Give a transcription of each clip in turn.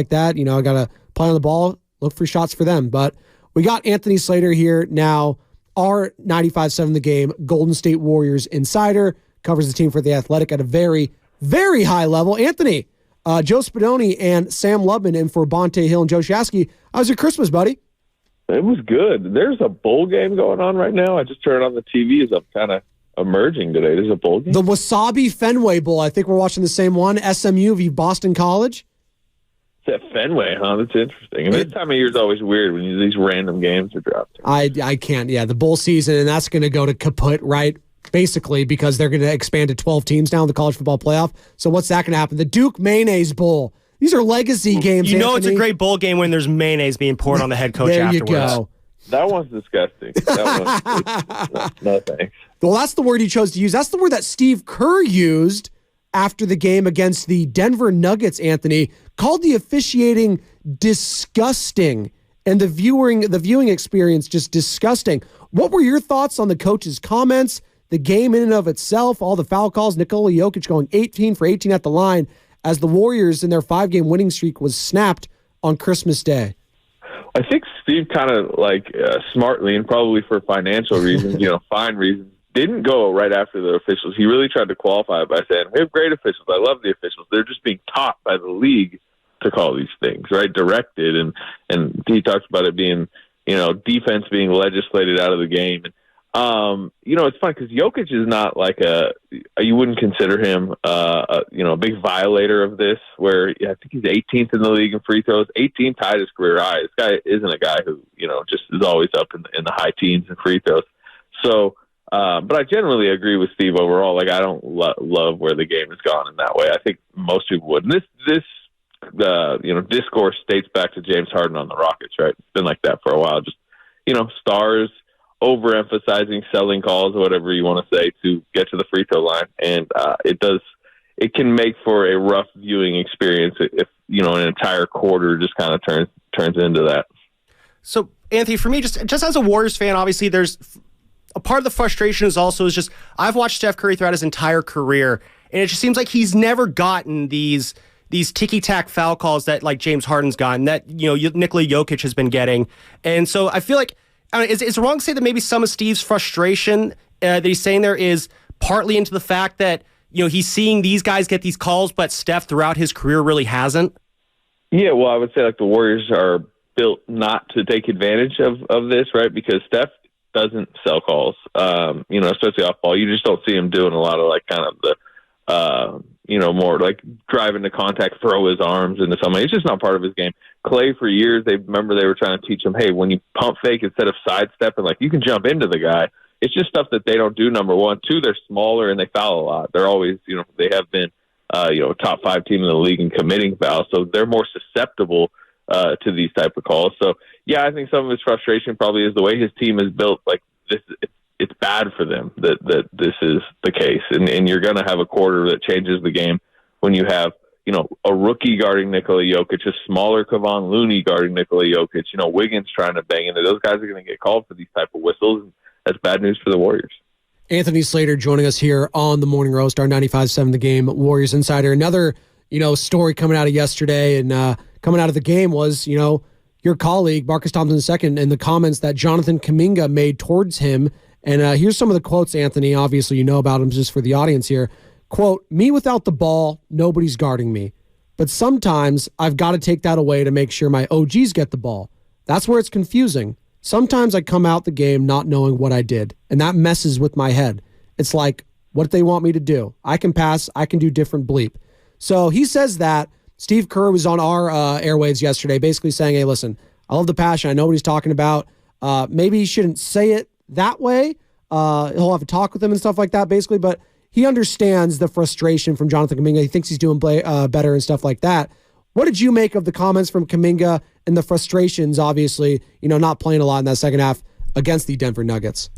like that. I got to play on the ball, look for shots for them. But we got Anthony Slater here now, our 95.7 The Game Golden State Warriors insider, covers the team for The Athletic at a very, very high level. Anthony, Joe Spadoni and Sam Lubman in for Bonte Hill and Joe Shasky. How was your Christmas, buddy? It was good. There's a bowl game going on right now. I just turned on the TV as I'm kind of emerging today. There's a bowl game. The Wasabi Fenway Bowl. I think we're watching the same one. SMU v. Boston College. It's at Fenway, huh? That's interesting. And this time of year is always weird when these random games are dropped. I can't. Yeah, the bowl season, and that's going to go to kaput, right? Basically, because they're going to expand to 12 teams now in the college football playoff. So what's that going to happen? The Duke Mayonnaise Bowl. These are legacy games, Anthony. It's a great bowl game when there's mayonnaise being poured on the head coach there afterwards. There you go. That one's disgusting. No thanks. Well, that's the word he chose to use. That's the word that Steve Kerr used after the game against the Denver Nuggets, Anthony, called the officiating disgusting and the viewing experience just disgusting. What were your thoughts on the coach's comments, the game in and of itself, all the foul calls, Nikola Jokic going 18 for 18 at the line as the Warriors in their 5-game winning streak was snapped on Christmas Day? I think Steve kind of smartly and probably for financial reasons, fine reasons, didn't go right after the officials. He really tried to qualify it by saying, we have great officials. I love the officials. They're just being taught by the league to call these things, right? Directed. And he talks about it being, defense being legislated out of the game. And, it's fun because Jokic is not you wouldn't consider him, a big violator of this, where I think he's 18th in the league in free throws, 18 tied his career high. This guy isn't a guy who, just is always up in the high teens in free throws. So, but I generally agree with Steve overall. I don't love where the game has gone in that way. I think most people would. And this discourse dates back to James Harden on the Rockets, right? It's been like that for a while. Just, stars overemphasizing selling calls or whatever you want to say to get to the free throw line. And it can make for a rough viewing experience if, an entire quarter just kind of turns into that. So, Anthony, for me, just as a Warriors fan, obviously there's a part of the frustration is just I've watched Steph Curry throughout his entire career, and it just seems like he's never gotten these ticky-tack foul calls that James Harden's gotten, that Nikola Jokic has been getting. And so I feel like, is it wrong to say that maybe some of Steve's frustration that he's saying there is partly into the fact that he's seeing these guys get these calls, but Steph throughout his career really hasn't? Yeah, well, I would say the Warriors are built not to take advantage of this, right? Because Steph doesn't sell calls, especially off ball. You just don't see him doing a lot of kind of the, more driving to contact, throw his arms into somebody. It's just not part of his game. Clay, for years, they were trying to teach him, hey, when you pump fake instead of sidestepping, you can jump into the guy. It's just stuff that they don't do, number one. Two, they're smaller and they foul a lot. They're always, they have been, a top 5 team in the league in committing fouls, so they're more susceptible to these type of calls. So, yeah, I think some of his frustration probably is the way his team is built. This, it's bad for them that this is the case, and you're going to have a quarter that changes the game when you have a rookie guarding Nikola Jokic, a smaller Kevon Looney guarding Nikola Jokic, Wiggins trying to bang into. Those guys are going to get called for these type of whistles, and that's bad news for the Warriors. Anthony Slater joining us here on the Morning Roast, our 95.7 The Game Warriors insider. Another story coming out of yesterday and coming out of the game was your colleague Marcus Thompson II and the comments that Jonathan Kuminga made towards him. And here's some of the quotes, Anthony. Obviously, you know about him, just for the audience here. Quote, "Me without the ball, nobody's guarding me. But sometimes I've got to take that away to make sure my OGs get the ball. That's where it's confusing. Sometimes I come out the game not knowing what I did, and that messes with my head. It's like, what do they want me to do? I can pass. I can do different bleep." So he says that. Steve Kerr was on our airwaves yesterday basically saying, hey, listen, I love the passion. I know what he's talking about. Maybe he shouldn't say it that way. He'll have a talk with him and stuff like that, basically. But he understands the frustration from Jonathan Kuminga. He thinks he's doing better and stuff like that. What did you make of the comments from Kuminga and the frustrations, obviously, not playing a lot in that second half against the Denver Nuggets?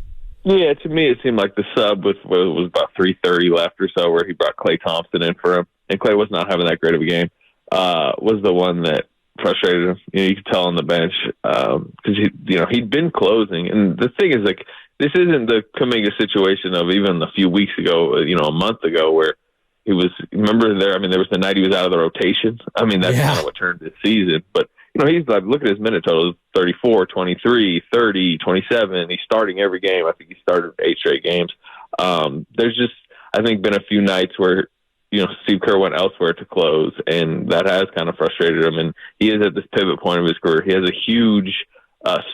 Yeah, to me, it seemed like the sub with what was about 3:30 left or so, where he brought Klay Thompson in for him, and Klay was not having that great of a game, was the one that frustrated him. You could tell on the bench because he'd been closing, and the thing is, this isn't the Kuminga situation of even a few weeks ago, a month ago, where he was, remember there, I mean, there was the night he was out of the rotation. I mean, that's kind of what turned his season. But, he's like, look at his minute totals, 34, 23, 30, 27. He's starting every game. I think he started 8 straight games. There's just, I think, been a few nights where, Steve Kerr went elsewhere to close, and that has kind of frustrated him. And he is at this pivot point of his career. He has a huge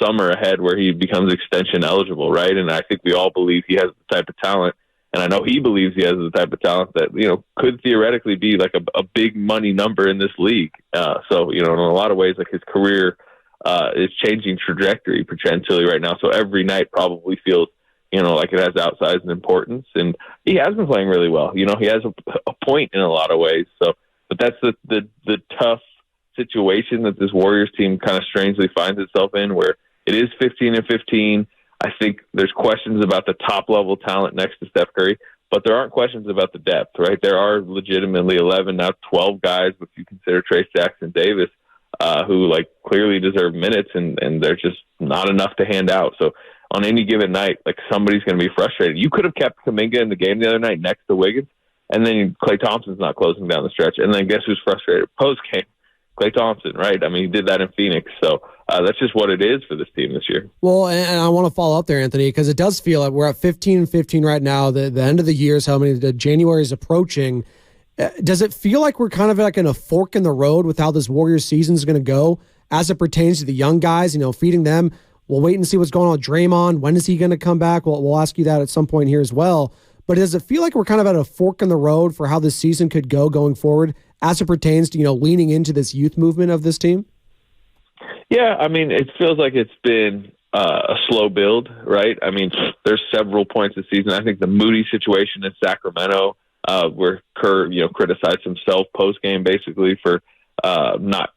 summer ahead where he becomes extension eligible, right? And I think we all believe he has the type of talent, and I know he believes he has the type of talent that, could theoretically be like a big money number in this league. So, in a lot of ways, like his career is changing trajectory potentially right now. So every night probably feels, like it has outsized importance, and he has been playing really well. He has a point in a lot of ways. So, but that's the tough situation that this Warriors team kind of strangely finds itself in, where it is 15-15. I think there's questions about the top level talent next to Steph Curry, but there aren't questions about the depth, right? There are legitimately 11, now 12 guys, if you consider Trace Jackson Davis, who like clearly deserve minutes, and they're just not enough to hand out. So on any given night, like somebody's going to be frustrated. You could have kept Kuminga in the game the other night next to Wiggins, and then Klay Thompson's not closing down the stretch. And then guess who's frustrated? Post game, Klay Thompson, right? I mean, he did that in Phoenix. So that's just what it is for this team this year. Well, and I want to follow up there, Anthony, because it does feel like we're at 15-15 right now. The end of the year is January is approaching. Does it feel like we're kind of like in a fork in the road with how this Warriors season is going to go as it pertains to the young guys, feeding them? We'll wait and see what's going on with Draymond. When is he going to come back? We'll ask you that at some point here as well. But does it feel like we're kind of at a fork in the road for how this season could go going forward as it pertains to, leaning into this youth movement of this team? Yeah, I mean, it feels like it's been a slow build, right? I mean, there's several points this season. I think the Moody situation in Sacramento, where Kerr, criticized himself post-game basically for not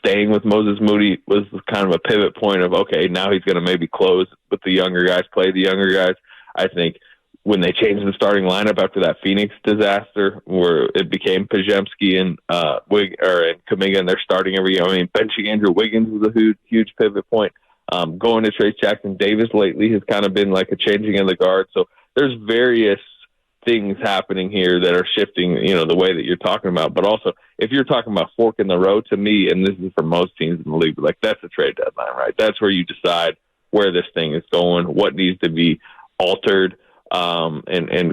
staying with Moses Moody, was kind of a pivot point of, okay, now he's going to maybe close with the younger guys, play the younger guys. I think when they changed the starting lineup after that Phoenix disaster, where it became Pajemski and Kuminga, and they're starting every game. I mean, benching Andrew Wiggins was a huge pivot point. Going to Trace Jackson Davis lately has kind of been like a changing of the guard. So there's various things happening here that are shifting, the way that you're talking about. But also, if you're talking about fork in the road, to me, and this is for most teams in the league, like that's a trade deadline, right? That's where you decide where this thing is going, what needs to be altered, and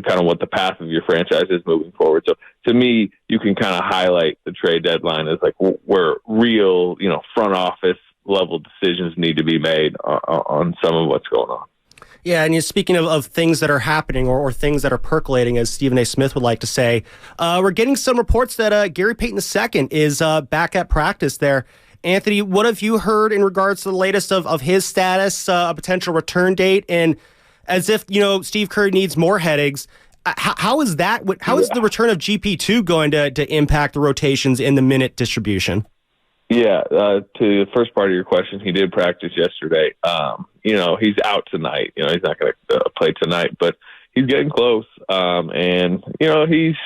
kind of what the path of your franchise is moving forward. So to me, you can kind of highlight the trade deadline as like where real, front office level decisions need to be made on some of what's going on. Yeah, and you're speaking of things that are happening or things that are percolating, as Stephen A. Smith would like to say, we're getting some reports that Gary Payton II is back at practice there. Anthony, what have you heard in regards to the latest of his status, a potential return date, and as if, Steve Kerr needs more headaches, how is that? How is the return of GP2 going to impact the rotations in the minute distribution? Yeah, to the first part of your question, he did practice yesterday. He's out tonight. He's not going to play tonight, but he's getting close. And it'll be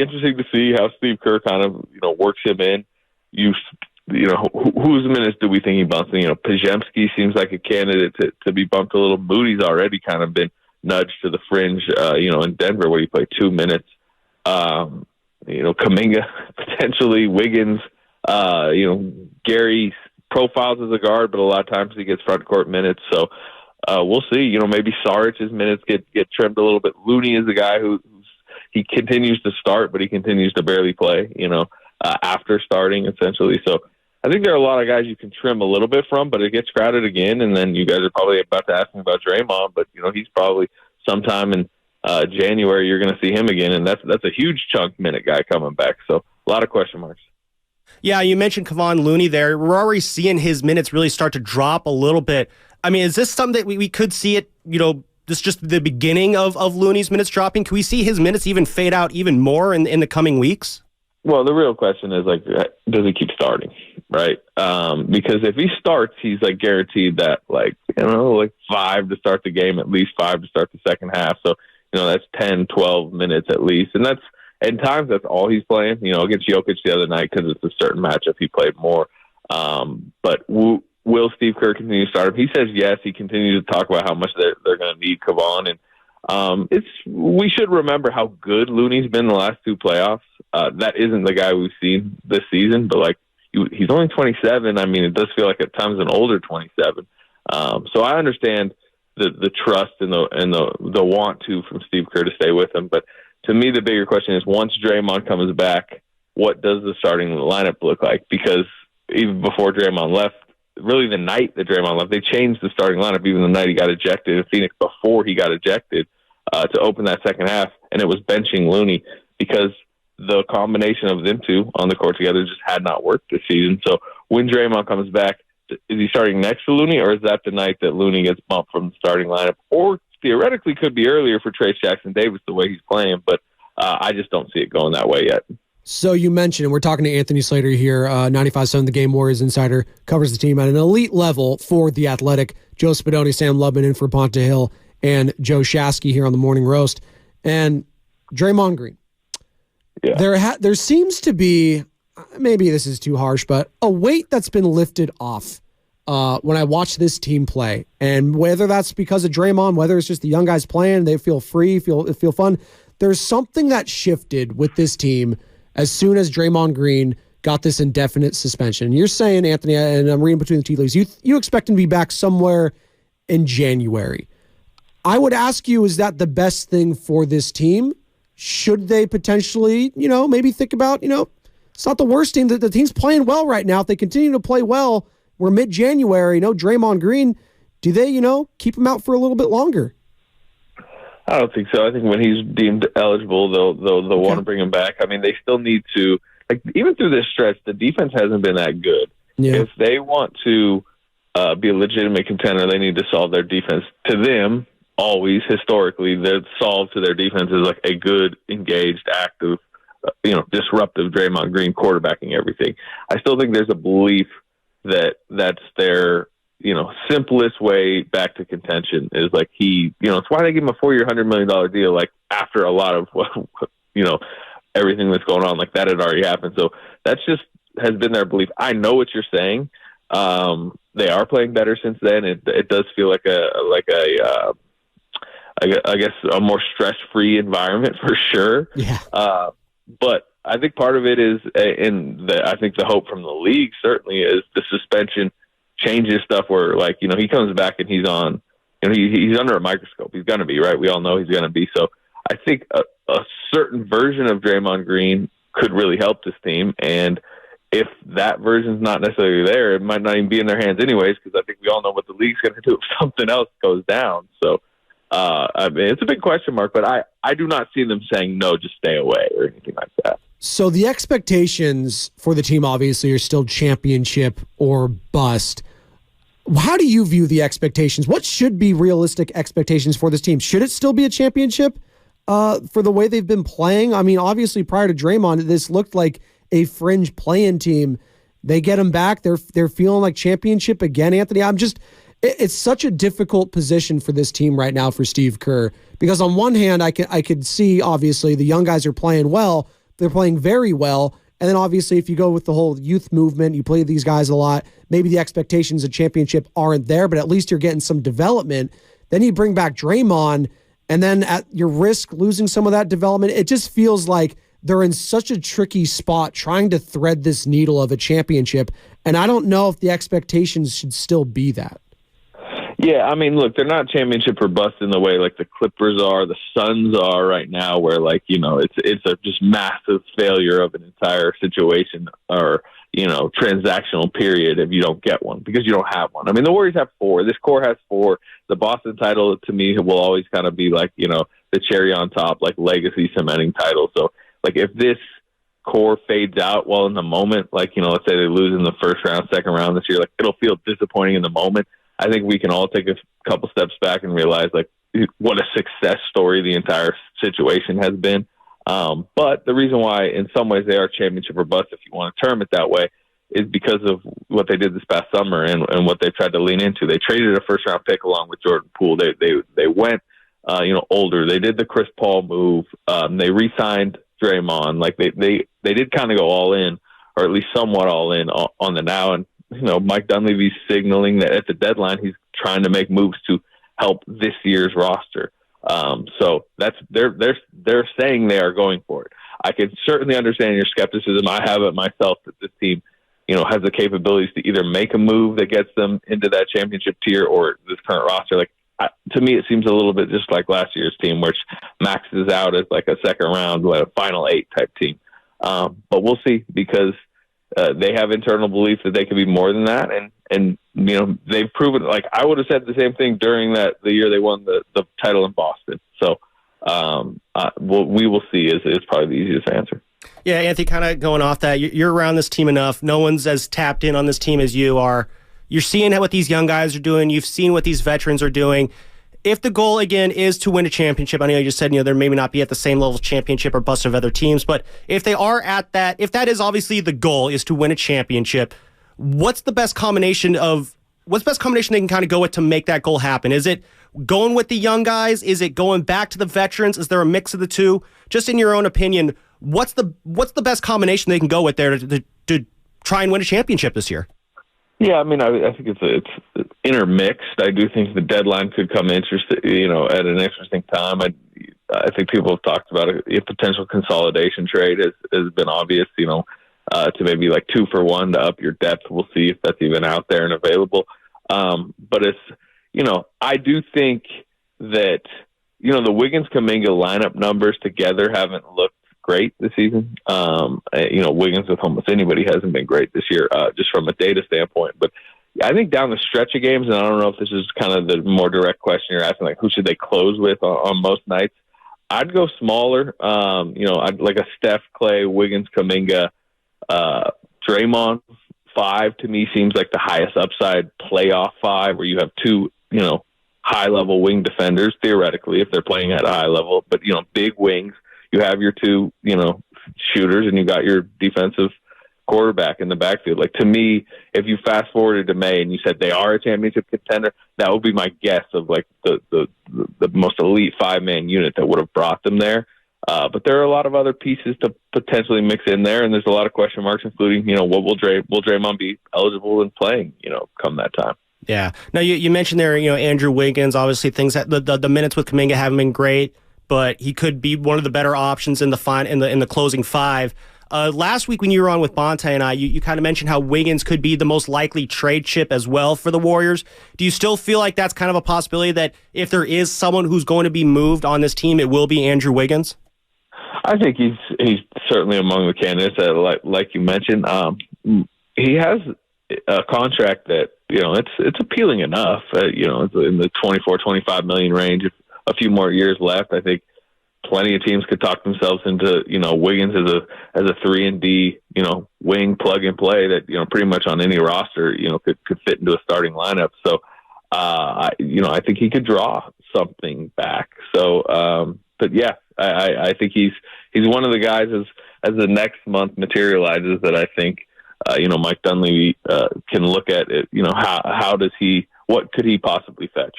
interesting to see how Steve Kerr kind of works him in. Whose minutes do we think he bumps? Pajemski seems like a candidate to be bumped a little. Moody's already kind of been nudged to the fringe. In Denver where he played 2 minutes. Kuminga potentially, Wiggins. Gary profiles as a guard, but a lot of times he gets front court minutes. So we'll see. Maybe Saric's minutes get trimmed a little bit. Looney is a guy he continues to start, but he continues to barely play. After starting essentially. So I think there are a lot of guys you can trim a little bit from, but it gets crowded again. And then you guys are probably about to ask me about Draymond, but he's probably sometime in January you're going to see him again, and that's a huge chunk minute guy coming back. So a lot of question marks. Yeah, you mentioned Kevon Looney there. We're already seeing his minutes really start to drop a little bit. I mean, is this something that we could see it, this is just the beginning of Looney's minutes dropping? Can we see his minutes even fade out even more in the coming weeks? Well, the real question is, does he keep starting, right? Because if he starts, he's, guaranteed that, 5 to start the game, at least 5 to start the second half. So, that's 10, 12 minutes at least. And at times, that's all he's playing. Against Jokic the other night, because it's a certain matchup, he played more. But will Steve Kerr continue to start him? He says yes. He continues to talk about how much they're going to need Kevon. And We should remember how good Looney's been the last 2 playoffs. That isn't the guy we've seen this season, but like he's only 27. I mean, it does feel like at times an older 27. So I understand the trust and the want to from Steve Kerr to stay with him. But to me, the bigger question is, once Draymond comes back, what does the starting lineup look like? Because even before Draymond left, really the night that Draymond left, they changed the starting lineup even the night he got ejected in Phoenix before he got ejected to open that second half, and it was benching Looney because the combination of them two on the court together just had not worked this season. So when Draymond comes back, is he starting next to Looney, or is that the night that Looney gets bumped from the starting lineup? Or theoretically could be earlier for Trace Jackson-Davis the way he's playing, but I just don't see it going that way yet. So you mentioned, and we're talking to Anthony Slater here, 95.7 The Game, Warriors insider, covers the team at an elite level for The Athletic. Joe Spadoni, Sam Lubman in for Ponte Hill, and Joe Shasky here on the Morning Roast. And Draymond Green. Yeah. There seems to be, maybe this is too harsh, but a weight that's been lifted off when I watch this team play. And whether that's because of Draymond, whether it's just the young guys playing, they feel free, feel fun. There's something that shifted with this team as soon as Draymond Green got this indefinite suspension. You're saying, Anthony, and I'm reading between the tea leaves, you expect him to be back somewhere in January. I would ask you, is that the best thing for this team? Should they potentially, maybe think about, it's not the worst team. The team's playing well right now. If they continue to play well, we're mid-January, Draymond Green, do they, keep him out for a little bit longer? I don't think so. I think when he's deemed eligible, they'll want to bring him back. I mean, they still need to, even through this stretch, the defense hasn't been that good. Yeah. If they want to be a legitimate contender, they need to solve their defense. To them, always, historically, the solve to their defense is like a good, engaged, active, disruptive Draymond Green quarterbacking everything. I still think there's a belief that that's their simplest way back to contention is like it's why they give him a 4-year, $100 million deal, like after a lot of, everything that's going on, like that had already happened. So that's just has been their belief. I know what you're saying. They are playing better since then. It does feel like I guess a more stress-free environment for sure. Yeah. But I think part of it is, I think the hope from the league certainly is the suspension changes stuff where, he comes back and he's on, he's under a microscope. He's going to be, right? We all know he's going to be. So I think a certain version of Draymond Green could really help this team. And if that version's not necessarily there, it might not even be in their hands anyways, because I think we all know what the league's going to do if something else goes down. So, it's a big question mark, but I do not see them saying, no, just stay away or anything like that. So the expectations for the team obviously are still championship or bust. How do you view the expectations? What should be realistic expectations for this team? Should it still be a championship for the way they've been playing? I mean, obviously prior to Draymond, this looked like a fringe play-in team. They get them back. They're feeling like championship again, Anthony. It's such a difficult position for this team right now for Steve Kerr, because on one hand, I could see, obviously, the young guys are playing well. They're playing very well. And then obviously, if you go with the whole youth movement, you play these guys a lot, maybe the expectations of championship aren't there, but at least you're getting some development. Then you bring back Draymond, and then at your risk losing some of that development, it just feels like they're in such a tricky spot trying to thread this needle of a championship. And I don't know if the expectations should still be that. Yeah, I mean, look, they're not championship or bust in the way like the Clippers are, the Suns are right now, where it's a just massive failure of an entire situation or transactional period if you don't get one, because you don't have one. I mean, the Warriors have 4. This core has 4. The Boston title to me will always kind of be like the cherry on top, like legacy cementing title. So if this core fades out while in the moment, let's say they lose in the first round, second round this year, it'll feel disappointing in the moment. I think we can all take a couple steps back and realize what a success story the entire situation has been. But the reason why in some ways they are championship or bust, if you want to term it that way, is because of what they did this past summer and what they tried to lean into. They traded a first round pick along with Jordan Poole. They went older. They did the Chris Paul move. They re-signed Draymond. They did kind of go all in, or at least somewhat all in on the now. And Mike Dunleavy's signaling that at the deadline he's trying to make moves to help this year's roster. So they're saying they are going for it. I can certainly understand your skepticism. I have it myself that this team, has the capabilities to either make a move that gets them into that championship tier or this current roster. To me, it seems a little bit just like last year's team, which maxes out as like a second round, a final 8 type team. But we'll see, because they have internal belief that they can be more than that. And they've proven, like I would have said the same thing during the year they won the title in Boston. So we will see is probably the easiest answer. Yeah, Anthony, kind of going off that, you're around this team enough. No one's as tapped in on this team as you are. You're seeing what these young guys are doing. You've seen what these veterans are doing. If the goal, again, is to win a championship, I know you just said, they're maybe not be at the same level of championship or bust of other teams, but if they are at that, if that is obviously the goal, is to win a championship, what's the best combination they can kind of go with to make that goal happen? Is it going with the young guys? Is it going back to the veterans? Is there a mix of the two? Just in your own opinion, what's the best combination they can go with there to try and win a championship this year? Yeah, I mean, I think it's intermixed. I do think the deadline could come at an interesting time. I think people have talked about a potential consolidation trade has been obvious, to maybe like 2 for 1 to up your depth. We'll see if that's even out there and available. But it's, I do think that, the Wiggins-Kuminga lineup numbers together haven't looked great this season. Wiggins with almost anybody hasn't been great this year, just from a data standpoint. But I think down the stretch of games, and I don't know if this is kind of the more direct question you're asking, like who should they close with on most nights, I'd go smaller. I'd like a Steph, Clay, Wiggins, Kuminga, Draymond 5 to me seems like the highest upside playoff 5, where you have 2, high-level wing defenders, theoretically, if they're playing at a high level, but, big wings. You have your 2, shooters, and you got your defensive quarterback in the backfield. Like, to me, if you fast forwarded to May and you said they are a championship contender, that would be my guess of like the most elite 5-man unit that would have brought them there. But there are a lot of other pieces to potentially mix in there, and there's a lot of question marks, including, what will Draymond be eligible and playing, come that time. Yeah. Now, you mentioned there, Andrew Wiggins, obviously things that the minutes with Kuminga haven't been great, but he could be one of the better options in the closing 5. Last week when you were on with Bonte and I, you kind of mentioned how Wiggins could be the most likely trade chip as well for the Warriors. Do you still feel like that's kind of a possibility, that if there is someone who's going to be moved on this team, it will be Andrew Wiggins? I think he's certainly among the candidates that, like you mentioned. He has a contract that, it's appealing enough. It's in the 24-25 million range. A few more years left. I think plenty of teams could talk themselves into, Wiggins as a 3-and-D, wing plug and play that, pretty much on any roster, could fit into a starting lineup. So, I think he could draw something back. So, but yeah, I think he's one of the guys as the next month materializes that I think, Mike Dunleavy can look at it. What could he possibly fetch?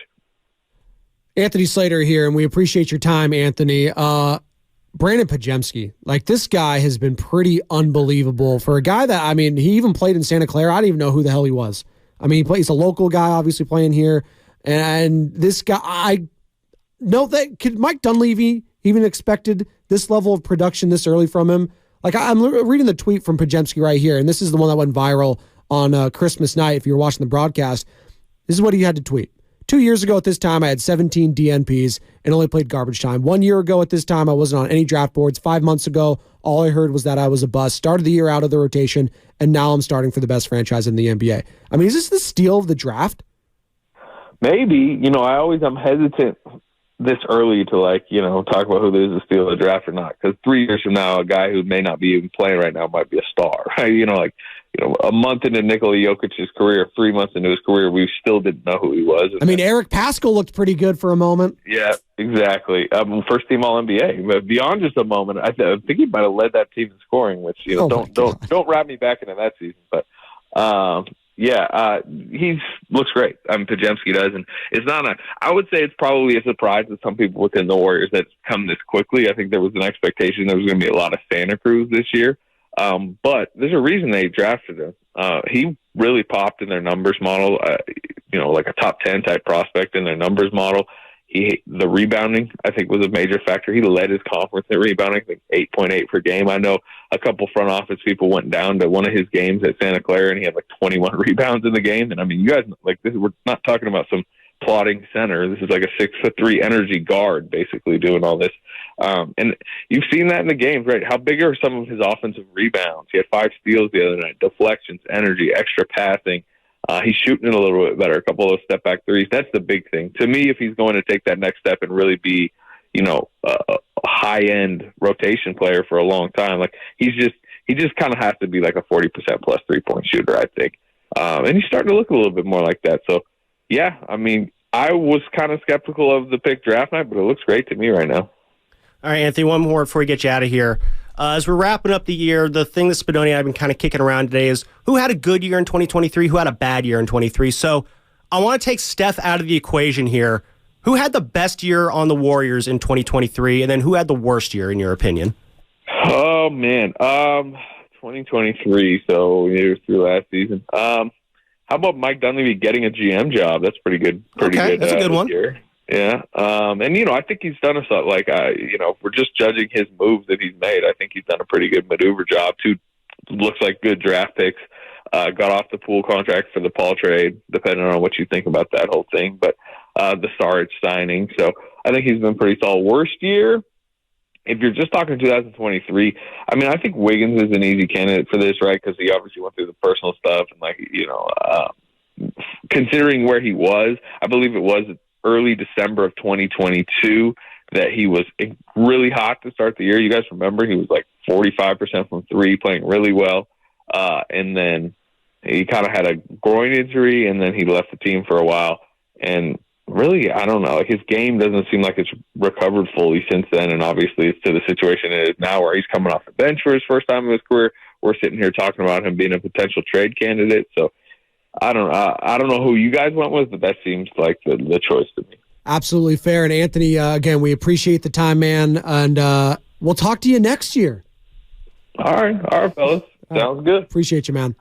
Anthony Slater here, and we appreciate your time, Anthony. Brandon Pajemski, like, this guy has been pretty unbelievable for a guy that, he even played in Santa Clara. I didn't even know who the hell he was. He's a local guy, obviously playing here. And this guy, I know that, could Mike Dunleavy even expected this level of production this early from him? Like, I'm reading the tweet from Pajemski right here, and this is the one that went viral on Christmas night. If you were watching the broadcast, this is what he had to tweet. 2 years ago at this time, I had 17 DNPs and only played garbage time. 1 year ago at this time, I wasn't on any draft boards. 5 months ago, all I heard was that I was a bust. Started the year out of the rotation, and now I'm starting for the best franchise in the NBA. Is this the steal of the draft? Maybe. I'm hesitant this early to talk about who is the steal of the draft or not, because 3 years from now, a guy who may not be even playing right now might be a star. Right? A month into Nikola Jokic's career, 3 months into his career, we still didn't know who he was. Eric Pascal looked pretty good for a moment. Yeah, exactly. First team All-NBA. But beyond just a moment, I think he might have led that team in scoring, which don't wrap me back into that season. But he looks great. Pajemski does, and it's not I would say it's probably a surprise to some people within the Warriors that it's come this quickly. I think there was an expectation there was going to be a lot of Santa Cruz this year. But there's a reason they drafted him. He really popped in their numbers model, like a top 10 type prospect in their numbers model. The rebounding, I think, was a major factor. He led his conference in rebounding, I think 8.8 per game. I know a couple front office people went down to one of his games at Santa Clara, and he had like 21 rebounds in the game. And I mean, you guys, like, this, we're not talking about some plodding center. This is like a 6'3" energy guard, basically doing all this. And you've seen that in the games, right? How big are some of his offensive rebounds? He had 5 steals the other night, deflections, energy, extra passing. He's shooting it a little bit better, a couple of those step-back threes. That's the big thing. To me, if he's going to take that next step and really be, a high-end rotation player for a long time, like he just kind of has to be like a 40% plus three-point shooter, I think. And he's starting to look a little bit more like that. So, yeah, I mean, I was kind of skeptical of the pick draft night, but it looks great to me right now. All right, Anthony, one more before we get you out of here. As we're wrapping up the year, the thing that Spadoni and I have been kind of kicking around today is who had a good year in 2023, who had a bad year in 2023. So I want to take Steph out of the equation here. Who had the best year on the Warriors in 2023, and then who had the worst year, in your opinion? Oh, man. 2023, so years through last season. How about Mike Dunleavy getting a GM job? That's pretty good. Good. That's a good one. Year. Yeah. And, I think he's done a lot. Like, if we're just judging his moves that he's made, I think he's done a pretty good maneuver job. 2 looks like good draft picks. Got off the Poole contract for the Paul trade, depending on what you think about that whole thing. But the Sarge signing. So I think he's been pretty solid. Worst year, if you're just talking 2023, I mean, I think Wiggins is an easy candidate for this, right? Because he obviously went through the personal stuff. And, considering where he was, I believe it was early December of 2022 that he was really hot to start the year. You guys remember he was like 45% from 3, playing really well. And then he kind of had a groin injury, and then he left the team for a while. And really, I don't know, like his game doesn't seem like it's recovered fully since then. And obviously it's to the situation it is now where he's coming off the bench for his first time in his career. We're sitting here talking about him being a potential trade candidate. So I don't know who you guys went with, but that seems like the choice to me. Absolutely fair. And Anthony, again, we appreciate the time, man. And we'll talk to you next year. All right, fellas. Sounds good. Appreciate you, man.